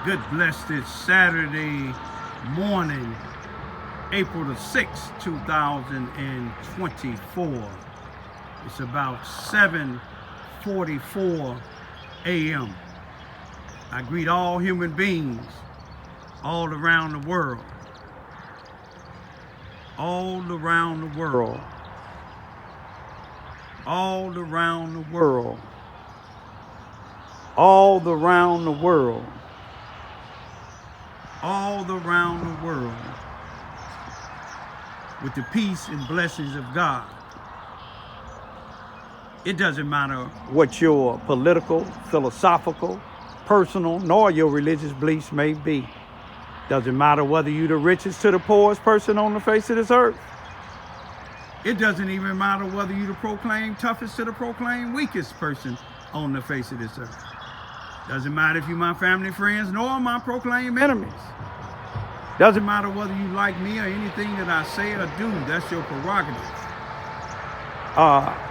Good blessed Saturday morning, April the 6th, 2024. It's about 7:44 a.m. I greet all human beings all around the world. All around the world. All around the world. All around the world. All around the world, with the peace and blessings of God. It doesn't matter what your political, philosophical, personal, nor your religious beliefs may be. Doesn't matter whether you're the richest to the poorest person on the face of this earth. It doesn't even matter whether you're the proclaimed toughest to the proclaimed weakest person on the face of this earth. Doesn't matter if you're my family, friends, nor my proclaimed enemies. Doesn't matter whether you like me or anything that I say or do. That's your prerogative.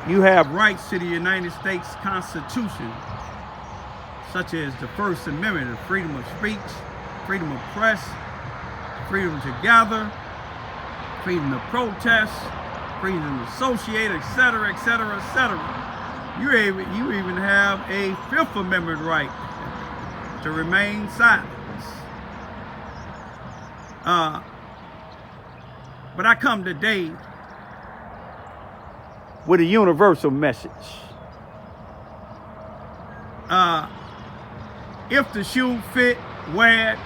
You have rights to the United States Constitution, such as the First Amendment, the freedom of speech, freedom of press, freedom to gather, freedom to protest, freedom to associate, etc., etc., etc. You even have a Fifth Amendment right to remain silent. But I come today with a universal message. If the shoe fit, wear it.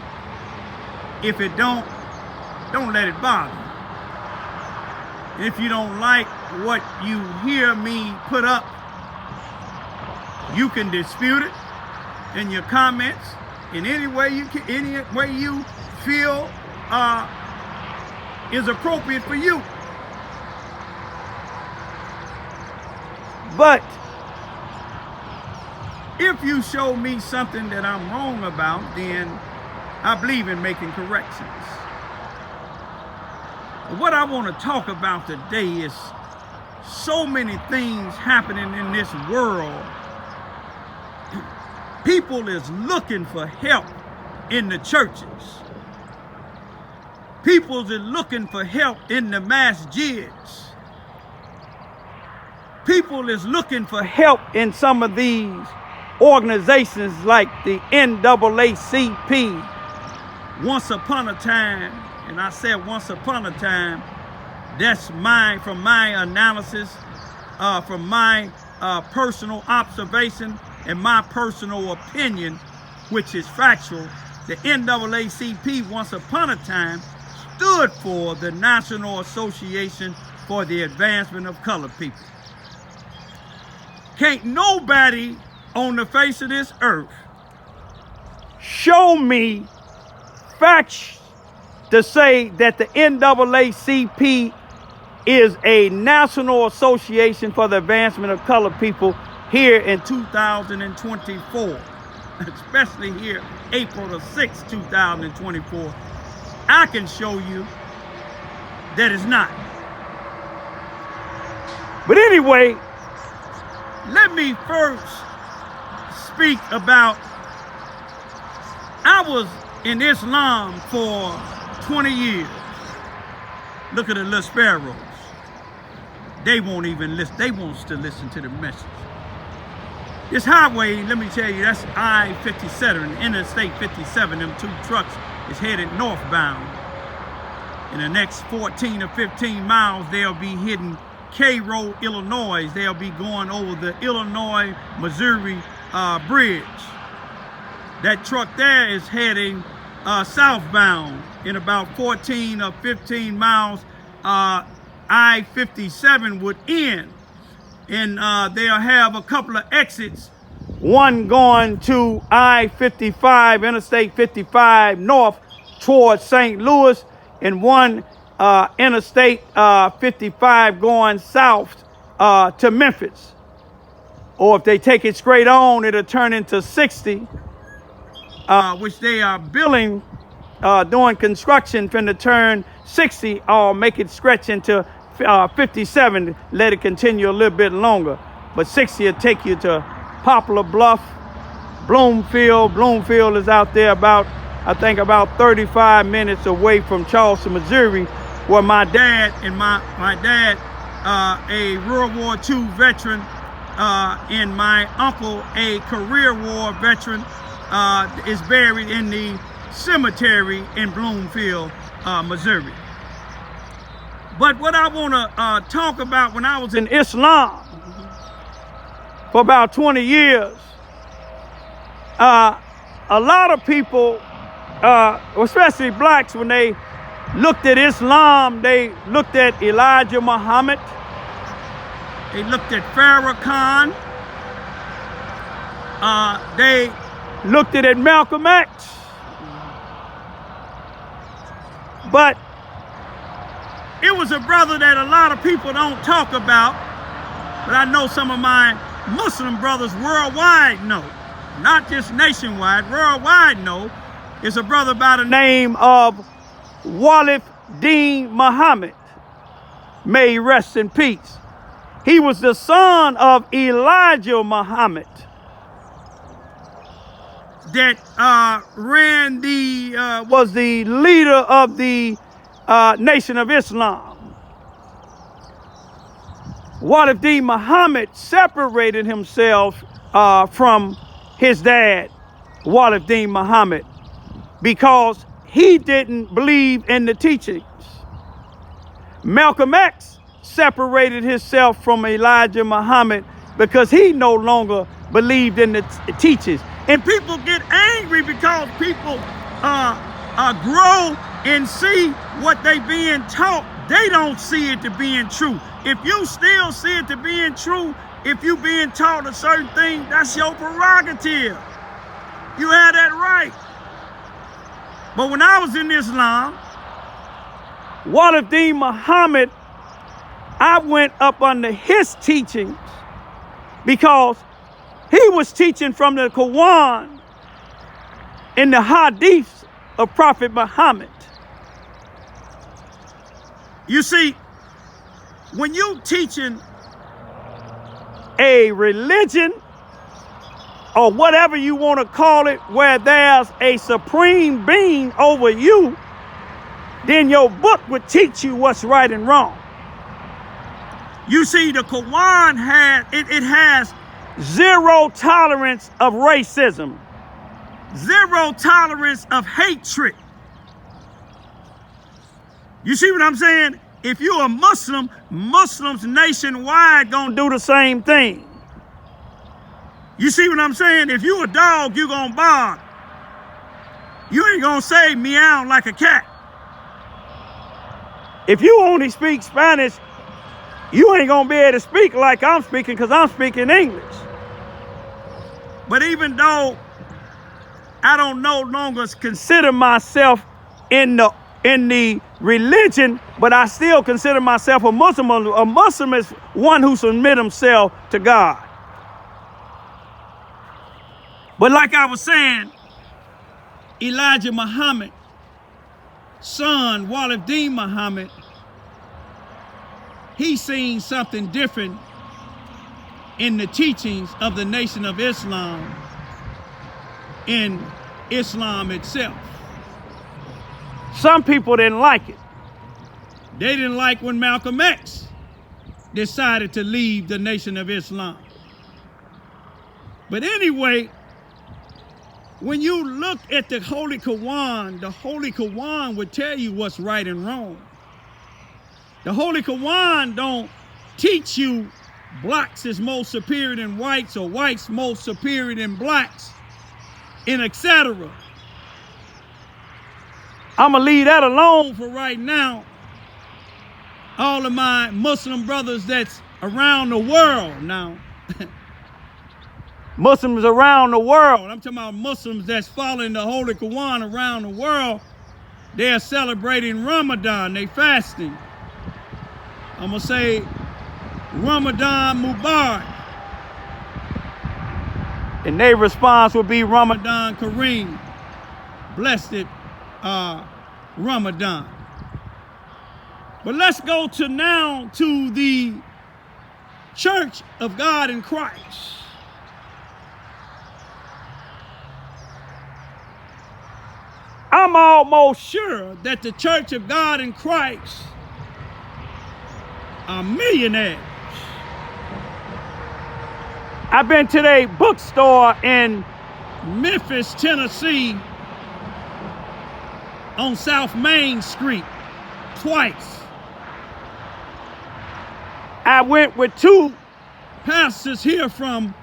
If it don't let it bother you. If you don't like what you hear me put up, you can dispute it in your comments in any way you feel is appropriate for you. But if you show me something that I'm wrong about, then I believe in making corrections. What I want to talk about today is so many things happening in this world. People is looking for help in the churches. People is looking for help in the masjids. People is looking for help in some of these organizations like the NAACP. Once upon a time, and I said once upon a time, that's from my analysis, from my personal observation and my personal opinion, which is factual. The NAACP once upon a time stood for the National Association for the Advancement of Colored People. Can't nobody on the face of this earth show me facts to say that the NAACP is a National Association for the Advancement of Colored People here in 2024, especially here, April the 6th, 2024. I can show you that it's not. But anyway, let me first speak about, I was in Islam for 20 years. Look at the little sparrows. They won't even listen. They won't still listen to the message. This highway, let me tell you, that's I-57, Interstate 57. Them two trucks is headed northbound. In the next 14 or 15 miles, they'll be hitting Cairo, Illinois. They'll be going over the Illinois-Missouri bridge. That truck there is heading southbound. In about 14 or 15 miles, I-57 would end. And they'll have a couple of exits. One going to I-55, Interstate 55 north towards St. Louis, and one Interstate 55 going south to Memphis. Or if they take it straight on, it'll turn into 60, which they are building, doing construction, finna turn 60 or make it stretch into 57, let it continue a little bit longer. But 60 will take you to Poplar Bluff, Bloomfield. Bloomfield is out there about I think about 35 minutes away from Charleston, Missouri, where my dad and my dad, a World War II veteran, and my uncle, a career war veteran, is buried in the cemetery in Bloomfield, Missouri. But what I want to talk about, when I was in Islam for about 20 years, a lot of people, especially blacks, when they looked at Islam, they looked at Elijah Muhammad, they looked at Farrakhan, they looked at Malcolm X. But it was a brother that a lot of people don't talk about, but I know some of my Muslim brothers worldwide know, not just nationwide, worldwide know. It's a brother by the name of Walid Din Muhammad. May he rest in peace. He was the son of Elijah Muhammad that was the leader of the Nation of Islam. Walid Din Muhammad separated himself from his dad, Walid Din Muhammad, because he didn't believe in the teachings. Malcolm X separated himself from Elijah Muhammad because he no longer believed in the teachings. And people get angry because people grow and see what they being taught. They don't see it to being true. If you still see it to being true, if you being taught a certain thing, that's your prerogative. You had that right. But when I was in Islam, Walid Din Muhammad, I went up under his teachings because he was teaching from the Quran and the hadiths of Prophet Muhammad. You see, when you teaching a religion or whatever you want to call it, where there's a supreme being over you, then your book would teach you what's right and wrong. You see, the Quran has zero tolerance of racism, zero tolerance of hatred. You see what I'm saying? If you're a Muslim, Muslims nationwide gonna do the same thing. You see what I'm saying? If you a dog, you gonna bark. You ain't gonna say meow like a cat. If you only speak Spanish, you ain't gonna be able to speak like I'm speaking because I'm speaking English. But even though I don't no longer consider myself in the religion, but I still consider myself a Muslim. A Muslim is one who submits himself to God. But like I was saying, Elijah Muhammad, son Walid Din Muhammad, he seen something different in the teachings of the Nation of Islam, in Islam itself. Some people didn't like it. They didn't like when Malcolm X decided to leave the Nation of Islam. But anyway, when you look at the Holy Quran would tell you what's right and wrong. The Holy Quran don't teach you blacks is more superior than whites or whites more superior than blacks, and etc. I'm gonna leave that alone for right now. All of my Muslim brothers that's around the world now, Muslims around the world, I'm talking about Muslims that's following the Holy Quran around the world, they're celebrating Ramadan, they fasting. I'm gonna say Ramadan Mubarak. And their response will be Ramadan Kareem. Blessed Ramadan. But let's go now to the Church of God in Christ. I'm almost sure that the Church of God in Christ are millionaires. I've been to a bookstore in Memphis, Tennessee, on South Main Street twice. I went with two pastors here from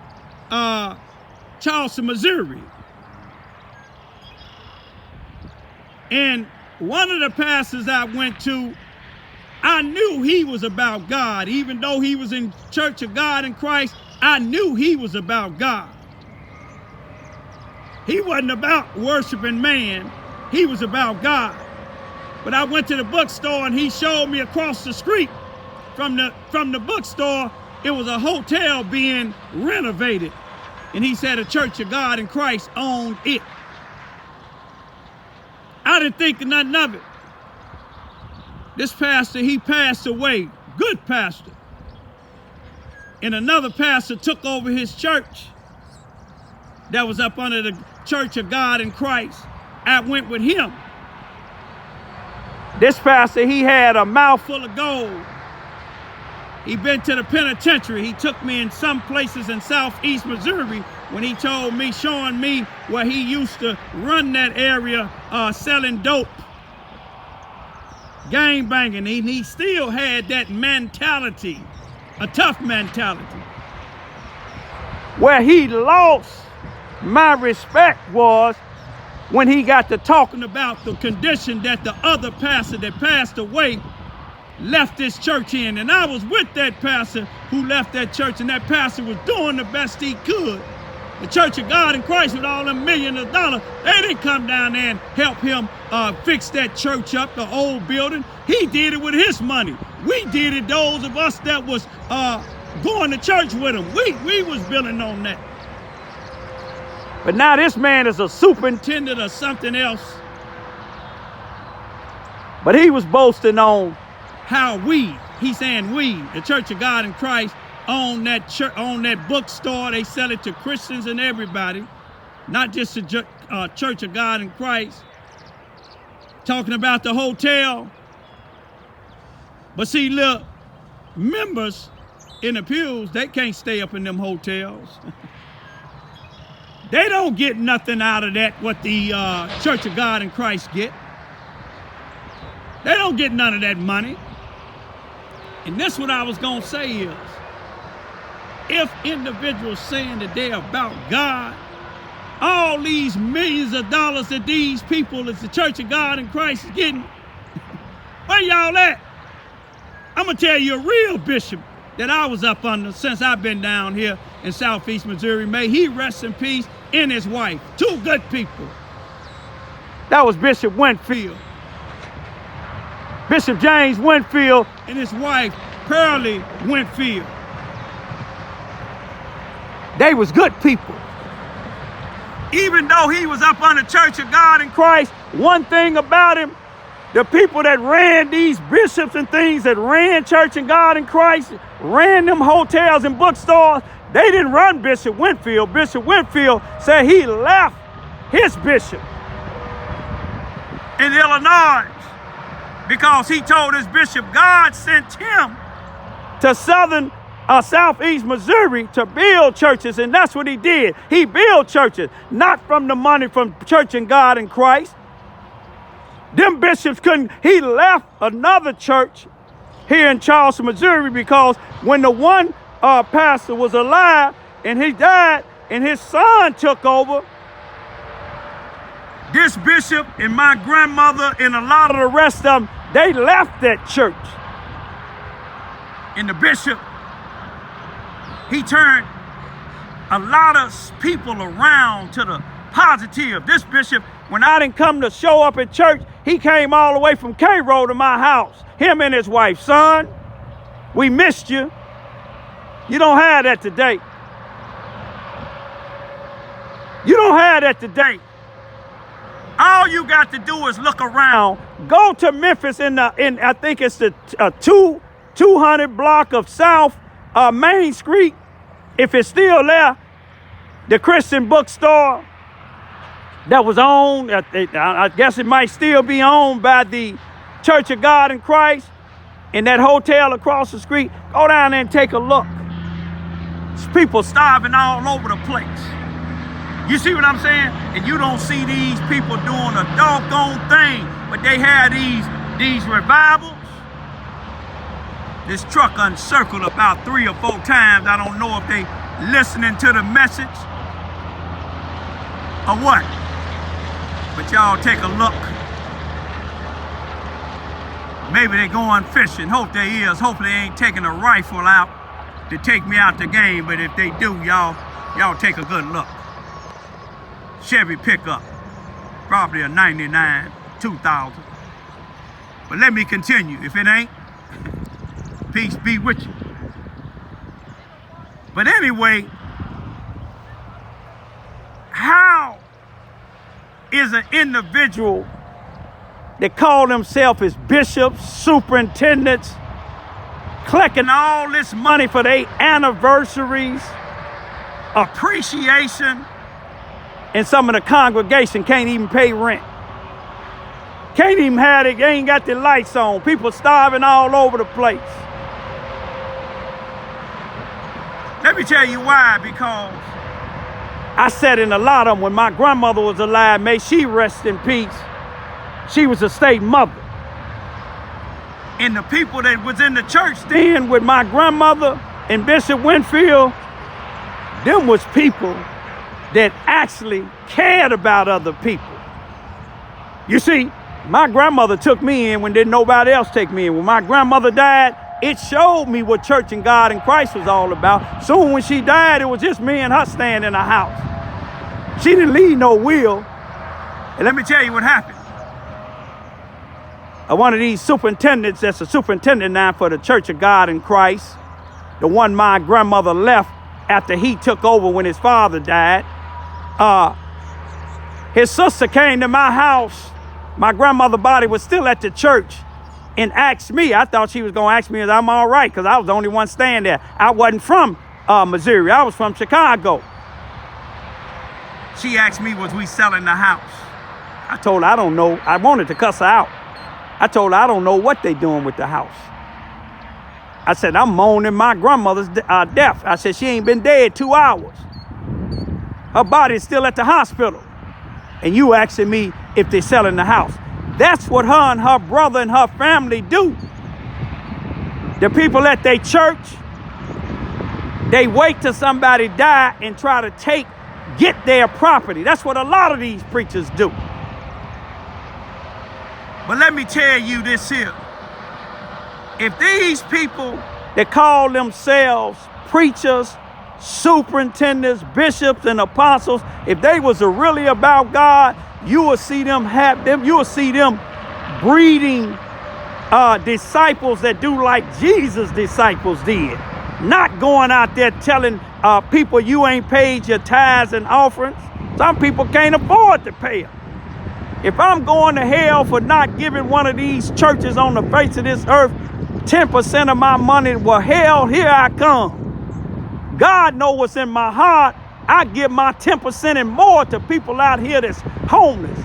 Charleston, Missouri. And one of the pastors I went to, I knew he was about God. Even though he was in Church of God in Christ, I knew he was about God. He wasn't about worshiping man. He was about God. But I went to the bookstore and he showed me across the street from the bookstore, it was a hotel being renovated. And he said a Church of God in Christ owned it. I didn't think nothing of it. This pastor, he passed away, good pastor. And another pastor took over his church that was up under the Church of God in Christ. I went with him. This pastor, he had a mouthful of gold. He'd been to the penitentiary. He took me in some places in southeast Missouri when he told me, showing me where he used to run that area selling dope, gang banging. He still had that mentality, a tough mentality. Where he lost my respect was when he got to talking about the condition that the other pastor that passed away left this church in. And I was with that pastor who left that church, and that pastor was doing the best he could. The Church of God in Christ, with all them millions of dollars, they didn't come down there and help him fix that church up, the old building. He did it with his money. We did it, those of us that was going to church with him. We was building on that. But now this man is a superintendent or something else. But he was boasting on how he's saying we, the Church of God in Christ, own that church, own that bookstore. They sell it to Christians and everybody, not just the Church of God in Christ. Talking about the hotel. But see, look, members in the pews, they can't stay up in them hotels. They don't get nothing out of that what the Church of God in Christ get. They don't get none of that money. And that's what I was going to say is, if individuals saying that they're about God, all these millions of dollars that these people as the Church of God in Christ is getting, where y'all at? I'm going to tell you a real bishop that I was up under since I've been down here in southeast Missouri. May he rest in peace, and his wife. Two good people. That was Bishop Winfield. Bishop James Winfield and his wife, Pearlie Winfield. They was good people. Even though he was up on the Church of God in Christ, one thing about him, the people that ran these bishops and things that ran Church of God in Christ, ran them hotels and bookstores, they didn't run Bishop Winfield. Bishop Winfield said he left his bishop in Illinois because he told his bishop God sent him to southeast Missouri to build churches, and that's what he did. He built churches, not from the money from Church of God in Christ. Them bishops couldn't. He left another church here in Charleston, Missouri, because when the one pastor was alive and he died and his son took over, this bishop and my grandmother and a lot of the rest of them, they left that church. And the bishop, he turned a lot of people around to the positive. This bishop, when I didn't come to show up at church, he came all the way from Cairo to my house. Him and his wife. Son, we missed you. You don't have that today. You don't have that today. All you got to do is look around. Go to Memphis in I think it's the 200 block of South Main Street. If it's still there, the Christian bookstore. that was owned, I guess it might still be owned by the Church of God in Christ, in that hotel across the street. Go down there and take a look. There's people starving all over the place. You see what I'm saying? And you don't see these people doing a doggone thing, but they have these revivals. This truck uncircled about 3 or 4 times. I don't know if they listening to the message or what. But y'all take a look. Maybe they going fishing. Hope they is. Hopefully they ain't taking a rifle out to take me out the game. But if they do, y'all take a good look. Chevy pickup. Probably a 99, 2000. But let me continue. If it ain't, peace be with you. But anyway, how is an individual that call themselves as bishops, superintendents, collecting all this money for their anniversaries, appreciation, and some of the congregation can't even pay rent? Can't even have it, they ain't got the lights on. People starving all over the place. Let me tell you why, because I sat in a lot of them when my grandmother was alive. May she rest in peace. She was a state mother. And the people that was in the church then with my grandmother and Bishop Winfield, them was people that actually cared about other people. You see, my grandmother took me in when didn't nobody else take me in. When my grandmother died, it showed me what Church and God in Christ was all about. Soon when she died, it was just me and her staying in the house. She didn't leave no will. And let me tell you what happened. One of these superintendents, that's a superintendent now for the Church of God in Christ, the one my grandmother left after he took over when his father died. His sister came to my house. My grandmother's body was still at the church, and asked me. I thought she was going to ask me if I'm all right, because I was the only one staying there. I wasn't from Missouri. I was from Chicago. She asked me, was we selling the house? I told her, I don't know. I wanted to cuss her out. I told her, I don't know what they doing with the house. I said, I'm mourning my grandmother's death. I said, she ain't been dead 2 hours. Her body's still at the hospital. And you asking me if they selling the house. That's what her and her brother and her family do. The people at their church, they wait till somebody die and try to get their property. That's what a lot of these preachers do. But let me tell you this here. If these people that call themselves preachers, superintendents, bishops, and apostles, if they was really about God, you will see them breeding disciples that do like Jesus' disciples did. Not going out there telling people you ain't paid your tithes and offerings. Some people can't afford to pay them. If I'm going to hell for not giving one of these churches on the face of this earth 10% of my money, well, hell, here I come. God knows what's in my heart. I give my 10% and more to people out here that's homeless.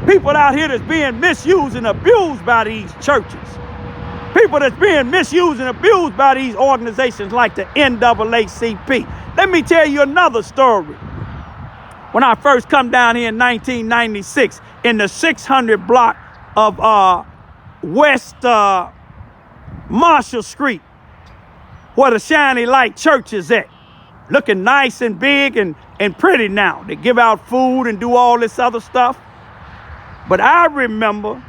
People out here that's being misused and abused by these churches. People that's being misused and abused by these organizations like the NAACP. Let me tell you another story. When I first come down here in 1996, in the 600 block of West Marshall Street, where the Shiny Light Church is at, looking nice and big and pretty now. They give out food and do all this other stuff. But I remember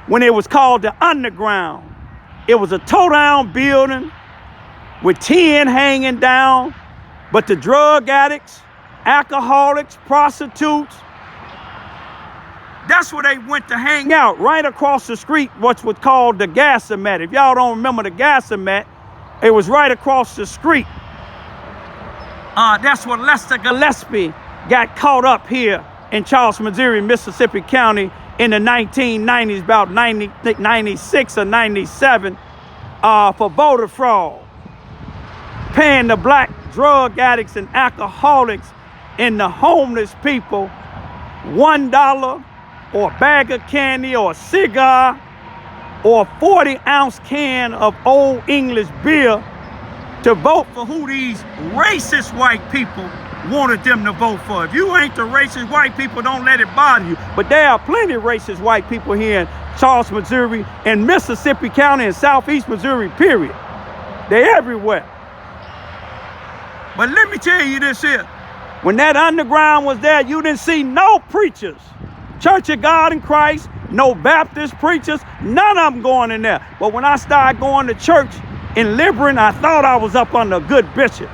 when it was called the Underground. It was a toe-down building with tin hanging down, but the drug addicts, alcoholics, prostitutes, that's where they went to hang out, right across the street, what was called the Gasomet. If y'all don't remember the Gasomet, it was right across the street. That's where Lester Gillespie got caught up here in Charles, Missouri, Mississippi County in the 1990s, about 96 or 97, for voter fraud, paying the black drug addicts and alcoholics and the homeless people $1 or a bag of candy or a cigar or a 40-ounce can of Old English beer to vote for who these racist white people wanted them to vote for. If you ain't the racist white people, don't let it bother you. But there are plenty of racist white people here in Charles, Missouri, and Mississippi County and Southeast Missouri, period. They're everywhere. But let me tell you this here. When that underground was there, you didn't see no preachers. Church of God in Christ, no Baptist preachers, none of them going in there. But when I started going to church in Liberin, I thought I was up under a good bishop.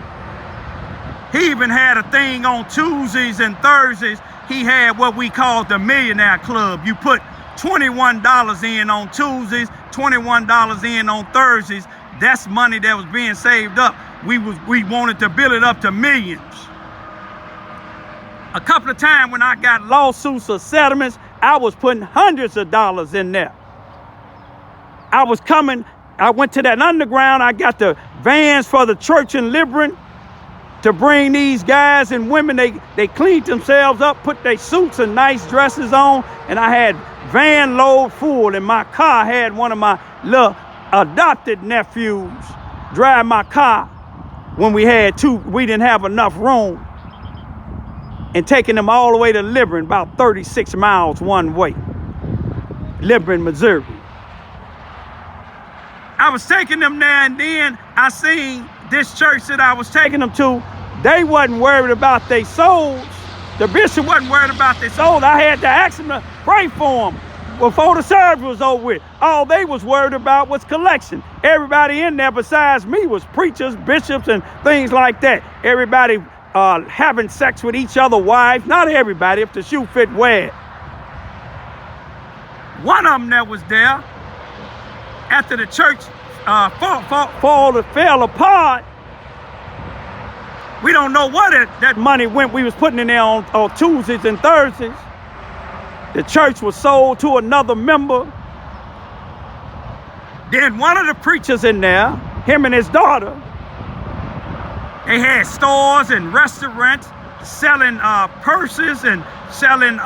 He even had a thing on Tuesdays and Thursdays. He had what we call the Millionaire Club. You put $21 in on Tuesdays, $21 in on Thursdays. That's money that was being saved up. We wanted to build it up to millions. A couple of times when I got lawsuits or settlements, I was putting hundreds of dollars in there. I went to that underground. I got the vans for the church in Liberin to bring these guys and women. They cleaned themselves up, put their suits and nice dresses on, and I had van load full. In my car, I had one of my little adopted nephews drive my car when we didn't have enough room, and taking them all the way to Liberin, about 36 miles one way. Liberin, Missouri. I was taking them there, and then I seen this church that I was taking them to. They wasn't worried about their souls. The bishop wasn't worried about their souls. I had to ask him to pray for them before the service was over with. All they was worried about was collection. Everybody in there besides me was preachers, bishops, and things like that. Everybody having sex with each other's wives. Not everybody, if the shoe fit, wear it. One of them that was there, after the church fell apart, we don't know where that money went. We was putting it there on Tuesdays and Thursdays. The church was sold to another member. Then one of the preachers in there, him and his daughter, they had stores and restaurants selling purses and selling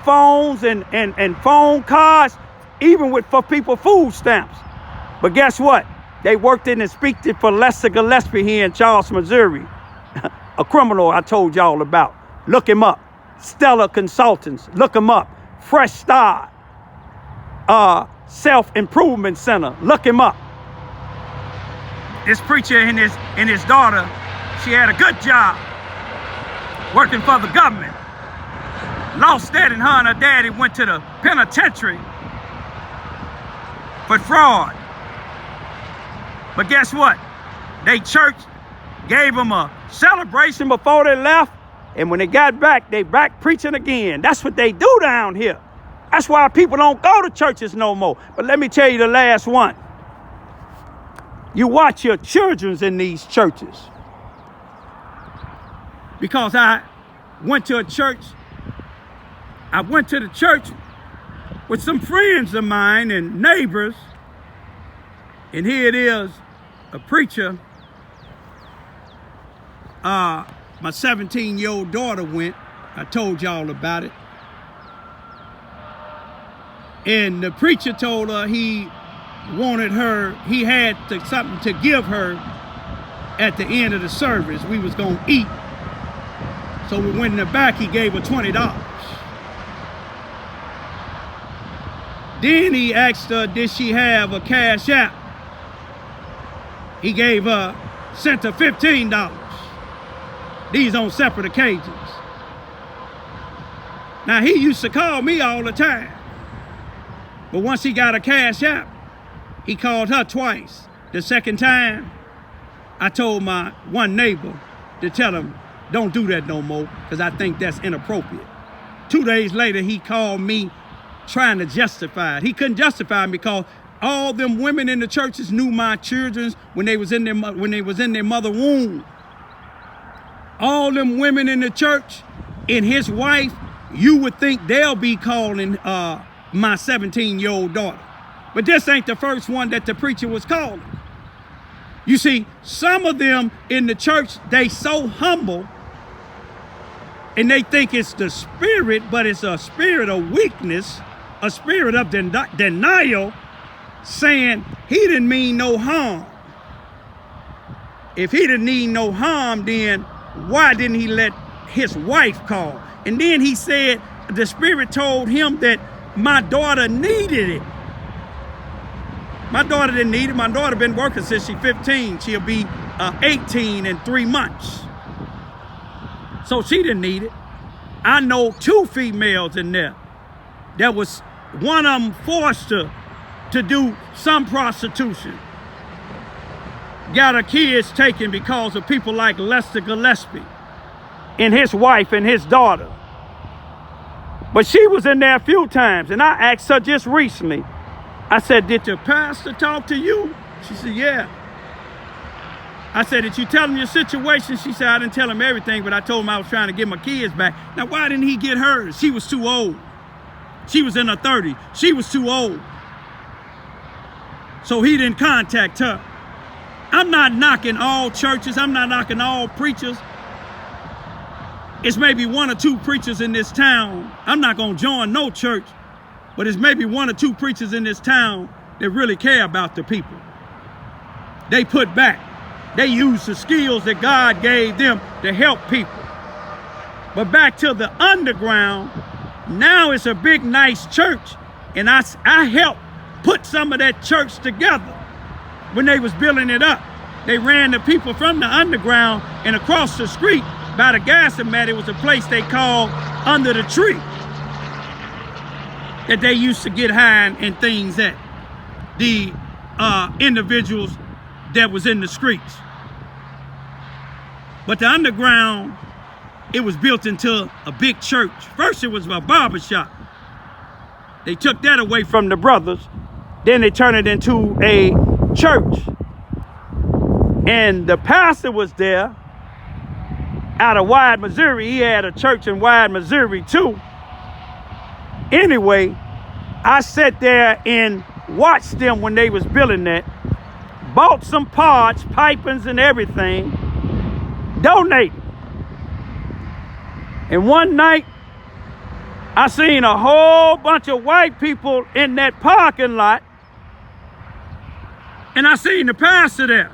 phones and phone cards, even for people food stamps. But guess what? They worked in Inspector for Lester Gillespie here in Charles, Missouri. A criminal I told y'all about. Look him up. Stellar Consultants. Look him up. Fresh Start. Self-Improvement Center. Look him up. This preacher and his daughter, she had a good job working for the government. Lost that, and her and her daddy went to the penitentiary for fraud. But guess what? They church gave them a celebration before they left, and when they got back, they back preaching again. That's what they do down here. That's why people don't go to churches no more. But let me tell you the last one. You watch your children in these churches. Because I went to the church with some friends of mine and neighbors. And here it is, a preacher. My 17-year-old daughter went. I told y'all about it. And the preacher told her he had something to give her at the end of the service. We was going to eat. So we went in the back, he gave her $20. Then he asked her, did she have a cash app? He sent her $15. These on separate occasions. Now, he used to call me all the time. But once he got a cash app, he called her twice. The second time, I told my one neighbor to tell him, don't do that no more, because I think that's inappropriate. 2 days later, he called me trying to justify it. He couldn't justify it because all them women in the churches knew my children when they was in their mother womb. All them women in the church and his wife, you would think they'll be calling my 17-year-old daughter. But this ain't the first one that the preacher was calling. You see, some of them in the church, they so humble And they think it's the spirit, but it's a spirit of weakness, a spirit of denial, saying he didn't mean no harm. If he didn't mean no harm, then why didn't he let his wife call? And then he said the spirit told him that my daughter needed it. My daughter didn't need it. My daughter been working since she's 15. She'll be 18 in 3 months. So she didn't need it. I know 2 females in there. That was one of them forced to do some prostitution. Got her kids taken because of people like Lester Gillespie and his wife and his daughter. But she was in there a few times, and I asked her just recently. I said, did your pastor talk to you? She said, yeah. I said, did you tell him your situation? She said, I didn't tell him everything, but I told him I was trying to get my kids back. Now, why didn't he get hers? She was too old. She was in her 30s. She was too old. So he didn't contact her. I'm not knocking all churches. I'm not knocking all preachers. It's maybe 1 or 2 preachers in this town. I'm not going to join no church, but it's maybe 1 or 2 preachers in this town that really care about the people. They put back. They use the skills that God gave them to help people. But back to the underground, now it's a big, nice church. And I helped put some of that church together when they was building it up. They ran the people from the underground, and across the street by the gasomat, it was a place they called Under the Tree that they used to get high and things at. The individuals that was in the streets. But the underground, it was built into a big church. First, it was a barbershop. They took that away from the brothers. Then they turned it into a church. And the pastor was there out of Wide, Missouri. He had a church in Wide, Missouri, too. Anyway, I sat there and watched them when they was building that. Bought some parts, pipings and everything. Donated. And one night, I seen a whole bunch of white people in that parking lot. And I seen the pastor there.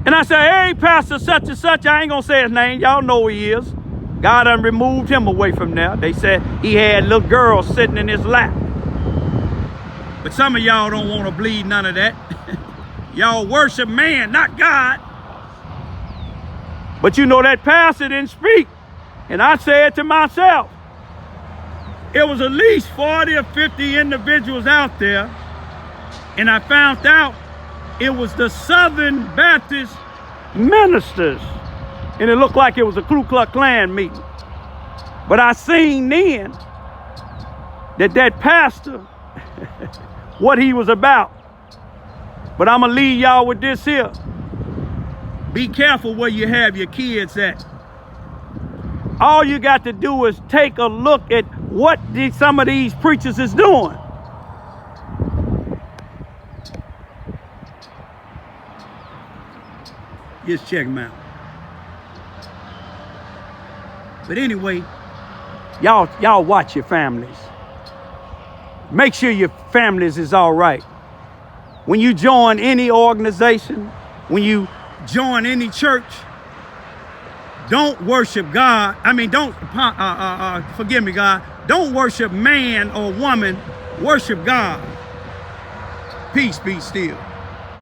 And I said, hey, Pastor such and such. I ain't going to say his name. Y'all know who he is. God done removed him away from there. They said he had little girls sitting in his lap. But some of y'all don't want to believe none of that. Y'all worship man, not God. But you know that pastor didn't speak. And I said to myself, it was at least 40 or 50 individuals out there. And I found out it was the Southern Baptist ministers. And it looked like it was a Ku Klux Klan meeting. But I seen then that pastor, what he was about. But I'm going to leave y'all with this here. Be careful where you have your kids at. All you got to do is take a look at what some of these preachers is doing. Just check them out. But anyway, y'all watch your families. Make sure your families is all right. When you join any organization, when you join any church, don't worship God. I mean, don't, forgive me, God. Don't worship man or woman. Worship God. Peace be still.